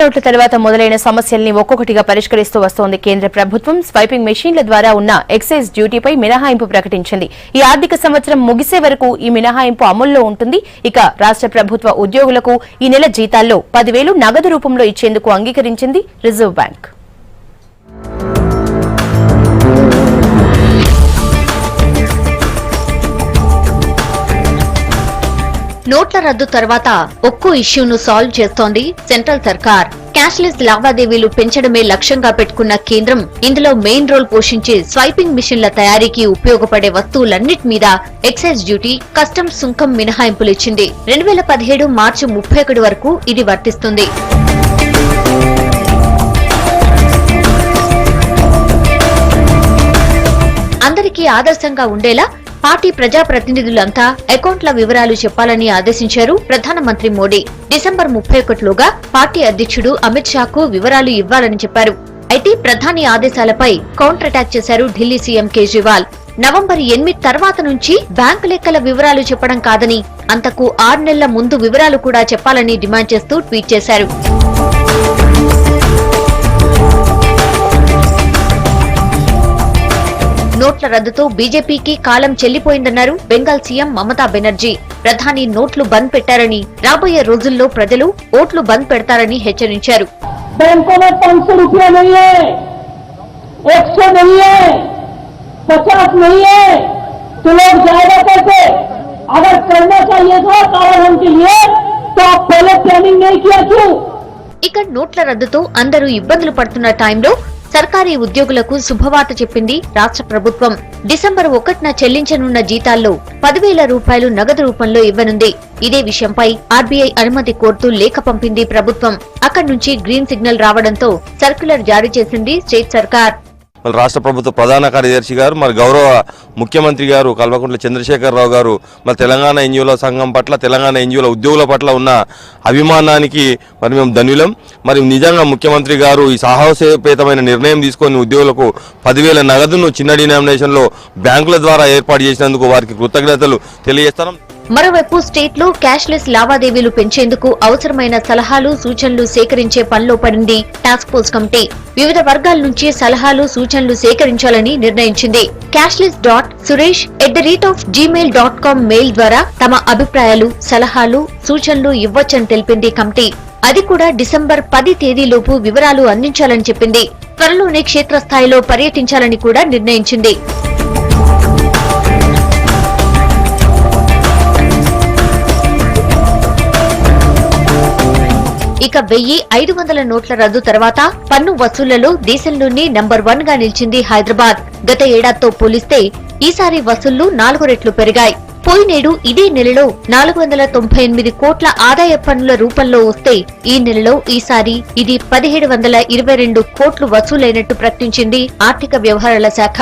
నోట్ల తర్వాత మొదలైన సమస్యల్ని ఒక్కొక్కటిగా పరిష్కరిస్తూ వస్తోంది కేంద్ర ప్రభుత్వం. స్వైపింగ్ మెషీన్ల ద్వారా ఉన్న ఎక్సైజ్ డ్యూటీపై మినహాయింపు ప్రకటించింది. ఈ ఆర్థిక సంవత్సరం ముగిసే వరకు ఈ మినహాయింపు అమల్లో ఉంటుంది. ఇక రాష్ట్ర ప్రభుత్వ ఉద్యోగులకు ఈ నెల జీతాల్లో 10,000 నగదు రూపంలో ఇచ్చేందుకు అంగీకరించింది రిజర్వ్ బ్యాంక్. నోట్ల రద్దు తర్వాత ఒక్కో ఇష్యూను సాల్వ్ చేస్తోంది సెంట్రల్ సర్కార్. క్యాష్లెస్ లావాదేవీలు పెంచడమే లక్ష్యంగా పెట్టుకున్న కేంద్రం ఇందులో మెయిన్ రోల్ పోషించే స్వైపింగ్ మిషన్ల తయారీకి ఉపయోగపడే వస్తువులన్నిటి మీద ఎక్సైజ్ డ్యూటీ, కస్టమ్స్ సుంకం మినహాయింపులిచ్చింది. 2017 మార్చి 31 వరకు ఇది వర్తిస్తుంది. అందరికీ ఆదర్శంగా ఉండేలా పార్టీ ప్రజాప్రతినిధులంతా అకౌంట్ల వివరాలు చెప్పాలని ఆదేశించారు ప్రధానమంత్రి మోడీ. డిసెంబర్ 31లోగా పార్టీ అధ్యక్షుడు అమిత్ షాకు వివరాలు ఇవ్వాలని చెప్పారు. అయితే ప్రధాని ఆదేశాలపై కౌంటర్ అటాక్ చేశారు ఢిల్లీ సీఎం కేజ్రీవాల్. నవంబర్ 8 తర్వాత నుంచి బ్యాంకు లెక్కల వివరాలు చెప్పడం కాదని, అంతకు 6 నెలల ముందు వివరాలు కూడా చెప్పాలని డిమాండ్ చేస్తూ ట్వీట్ చేశారు. నోట్ల రద్దుతో బీజేపీకి కాలం చెల్లిపోయిందన్నారు బెంగాల్ సీఎం మమతా బెనర్జీ. ప్రధాని నోట్లు బంద్ పెట్టారని, రాబోయే రోజుల్లో ప్రజలు ఓట్లు బంద్ పెడతారని హెచ్చరించారు. बैंकों में 500 रुपया नहीं है, 100 नहीं है, 50 नहीं है, तो लोग जाएगा कैसे? अगर करना चाहिए था कालाधन के लिए तो आप पहले प्लानिंग नहीं किया क्यों? ఇక నోట్ల రద్దుతో అందరూ ఇబ్బందులు పడుతున్న టైంలో సర్కారీ ఉద్యోగులకు శుభవార్త చెప్పింది రాష్ట్ర ప్రభుత్వం. డిసెంబర్ 1న చెల్లించనున్న జీతాల్లో 10,000 రూపాయలు నగదు రూపంలో ఇవ్వనుంది. ఇదే విషయంపై ఆర్బీఐ అనుమతి కోరుతూ లేఖ పంపింది ప్రభుత్వం. అక్కడి నుంచి గ్రీన్ సిగ్నల్ రావడంతో సర్క్యులర్ జారీ చేసింది స్టేట్ సర్కార్. రాష్ట్ర ప్రభుత్వ ప్రధాన కార్యదర్శి గారు, మరి గౌరవ ముఖ్యమంత్రి గారు కల్వకుంట్ల చంద్రశేఖరరావు గారు మరి తెలంగాణ ఎన్జిఓల సంఘం పట్ల, తెలంగాణ ఎన్జిఓల ఉద్యోగుల పట్ల ఉన్న అభిమానానికి మరి మేము ధన్యులం. మరి నిజంగా ముఖ్యమంత్రి గారు ఈ సాహసోపేతమైన నిర్ణయం తీసుకొని ఉద్యోగులకు 10,000 నగదును చిన్న డినామినేషన్లో బ్యాంకుల ద్వారా ఏర్పాటు చేసినందుకు వారికి కృతజ్ఞతలు తెలియజేస్తాం. మరోవైపు స్టేట్ లో క్యాష్లెస్ లావాదేవీలు పెంచేందుకు అవసరమైన సలహాలు, సూచనలు సేకరించే పనిలో పడింది టాస్క్ ఫోర్స్ కమిటీ. వివిధ వర్గాల నుంచి సలహాలు, సూచనలు సేకరించాలని నిర్ణయించింది. cashless.suresh@gmail.com మెయిల్ ద్వారా తమ అభిప్రాయాలు, సలహాలు, సూచనలు ఇవ్వొచ్చని తెలిపింది కమిటీ. అది కూడా డిసెంబర్ 10 తేదీలోపు వివరాలు అందించాలని చెప్పింది. త్వరలోనే క్షేత్రస్థాయిలో పర్యటించాలని కూడా నిర్ణయించింది. ఇక 1,500 నోట్ల రద్దు తర్వాత పన్ను వసూళ్లలో దేశంలోనే నంబర్ 1 గా నిలిచింది హైదరాబాద్. గత ఏడాదితో పోలిస్తే ఈసారి వసూళ్లు 4 రెట్లు పెరిగాయి. పోయినేడు ఇదే నెలలో 498 కోట్ల ఆదాయ పన్నుల రూపంలో వస్తే ఈ నెలలో ఈసారి ఇది 1,722 కోట్లు వసూలైనట్టు ప్రకటించింది ఆర్థిక వ్యవహారాల శాఖ.